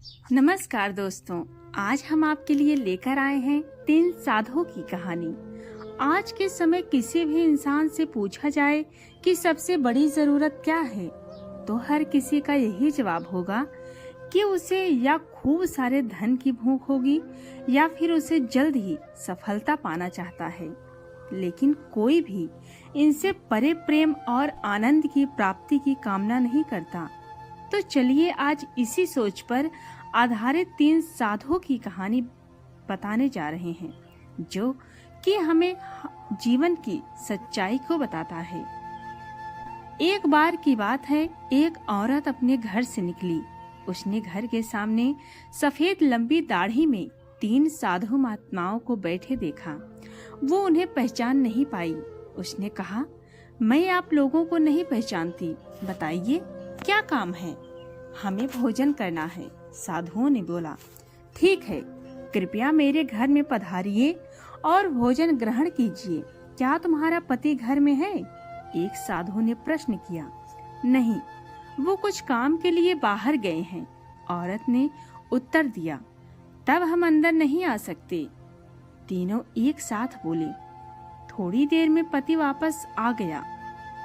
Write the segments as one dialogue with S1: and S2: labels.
S1: नमस्कार दोस्तों, आज हम आपके लिए लेकर आए हैं 3 साधुओं की कहानी। आज के समय किसी भी इंसान से पूछा जाए कि सबसे बड़ी जरूरत क्या है, तो हर किसी का यही जवाब होगा कि उसे या खूब सारे धन की भूख होगी या फिर उसे जल्द ही सफलता पाना चाहता है। लेकिन कोई भी इनसे परे प्रेम और आनंद की प्राप्ति की कामना नहीं करता। तो चलिए आज इसी सोच पर आधारित 3 साधुओं की कहानी बताने जा रहे हैं, जो कि हमें जीवन की सच्चाई को बताता है। एक बार की बात है, एक औरत अपने घर से निकली। उसने घर के सामने सफेद लंबी दाढ़ी में 3 साधु महात्माओं को बैठे देखा। वो उन्हें पहचान नहीं पाई। उसने कहा, मैं आप लोगों को नहीं पहचानती, बताइए क्या काम है? हमें भोजन करना है, साधुओं ने बोला। ठीक है, कृपया मेरे घर में पधारिए और भोजन ग्रहण कीजिए। क्या तुम्हारा पति घर में है? एक साधु ने प्रश्न किया। नहीं, वो कुछ काम के लिए बाहर गए हैं, औरत ने उत्तर दिया। तब हम अंदर नहीं आ सकते, तीनों एक साथ बोले। थोड़ी देर में पति वापस आ गया।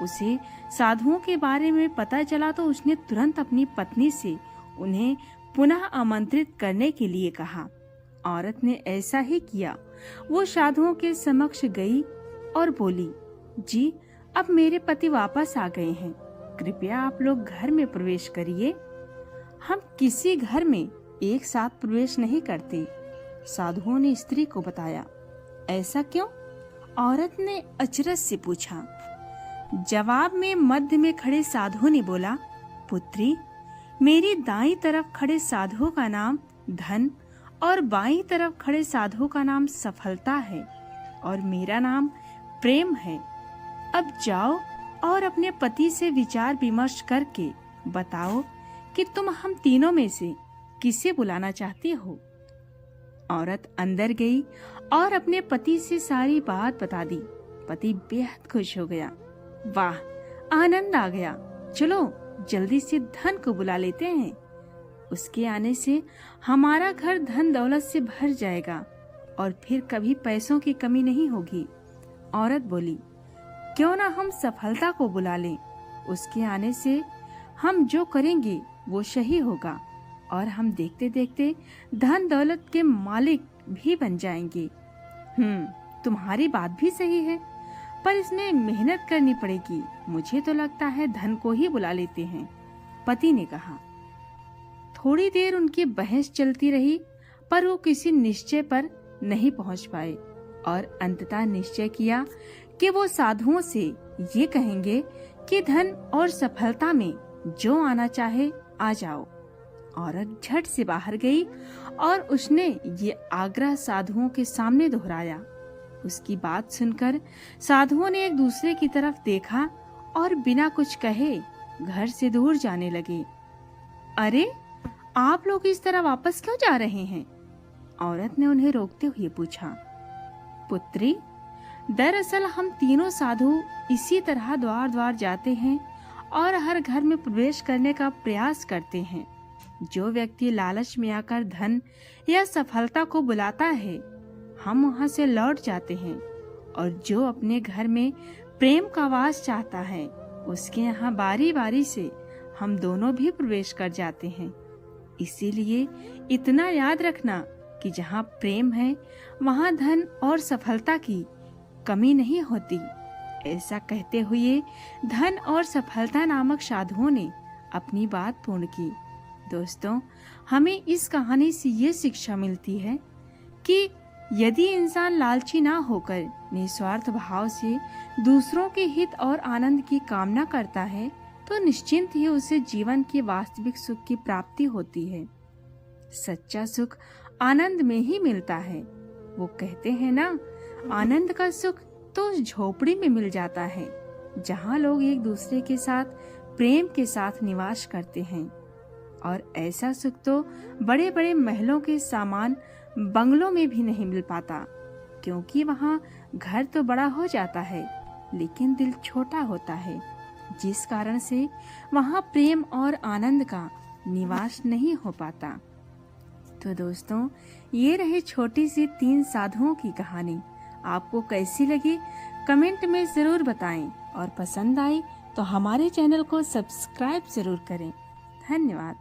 S1: उसे साधुओं के बारे में पता चला तो उसने तुरंत अपनी पत्नी से उन्हें पुनः आमंत्रित करने के लिए कहा। औरत ने ऐसा ही किया। वो साधुओं के समक्ष गई और बोली, जी, अब मेरे पति वापस आ गए हैं, कृपया आप लोग घर में प्रवेश करिए। हम किसी घर में एक साथ प्रवेश नहीं करते, साधुओं ने स्त्री को बताया। ऐसा क्यों? औरत ने अचरज से पूछा। जवाब में मध्य में खड़े साधु ने बोला, पुत्री, मेरी दाईं तरफ खड़े साधुओं का नाम धन और बाईं तरफ खड़े साधुओं का नाम सफलता है और मेरा नाम प्रेम है। अब जाओ और अपने पति से विचार विमर्श करके बताओ कि तुम हम तीनों में से किसे बुलाना चाहती हो। औरत अंदर गई और अपने पति से सारी बात बता दी। पति बेहद खुश हो गया। वाह, आनंद आ गया, चलो जल्दी से धन को बुला लेते हैं। उसके आने से हमारा घर धन दौलत से भर जाएगा और फिर कभी पैसों की कमी नहीं होगी। औरत बोली, क्यों ना हम सफलता को बुला लें। उसके आने से हम जो करेंगे वो सही होगा और हम देखते देखते धन दौलत के मालिक भी बन जाएंगे। तुम्हारी बात भी सही है, पर इसमें मेहनत करनी पड़ेगी। मुझे तो लगता है धन को ही बुला लेते हैं, पति ने कहा। थोड़ी देर उनकी बहस चलती रही, पर वो किसी निश्चय पर नहीं पहुंच पाए और अंततः निश्चय किया कि वो साधुओं से ये कहेंगे कि धन और सफलता में जो आना चाहे आ जाओ। औरत झट से बाहर गई और उसने ये आग्रह साधुओं के सामने दोहराया। उसकी बात सुनकर साधुओं ने एक दूसरे की तरफ देखा और बिना कुछ कहे घर से दूर जाने लगे। अरे, आप लोग इस तरह वापस क्यों जा रहे हैं? औरत ने उन्हें रोकते हुए पूछा। पुत्री, दरअसल हम तीनों साधु इसी तरह द्वार द्वार जाते हैं और हर घर में प्रवेश करने का प्रयास करते हैं। जो व्यक्ति लालच में आकर धन या सफलता को बुलाता है, हम वहां से लौट जाते हैं, और जो अपने घर में प्रेम का वास चाहता है, उसके यहाँ बारी बारी से हम दोनों भी प्रवेश कर जाते हैं। इसीलिए इतना याद रखना कि जहाँ प्रेम है वहाँ धन और सफलता की कमी नहीं होती। ऐसा कहते हुए धन और सफलता नामक साधुओं ने अपनी बात पूर्ण की। दोस्तों, हमें इस कहानी से ये शिक्षा मिलती है कि यदि इंसान लालची ना होकर निस्वार्थ भाव से दूसरों के हित और आनंद की कामना करता है, तो निश्चिंत ही उसे जीवन के वास्तविक सुख की प्राप्ति होती है। सच्चा सुख आनंद में ही मिलता है। वो कहते हैं ना, आनंद का सुख तो झोपड़ी में मिल जाता है, जहाँ लोग एक दूसरे के साथ प्रेम के साथ निवास करते हैं। और ऐसा सुख तो बड़े बड़े महलों के सामान बंगलों में भी नहीं मिल पाता, क्योंकि वहाँ घर तो बड़ा हो जाता है लेकिन दिल छोटा होता है, जिस कारण से वहाँ प्रेम और आनंद का निवास नहीं हो पाता। तो दोस्तों, ये रही छोटी सी 3 साधुओं की कहानी। आपको कैसी लगी कमेंट में जरूर बताएं और पसंद आई तो हमारे चैनल को सब्सक्राइब जरूर करें। धन्यवाद।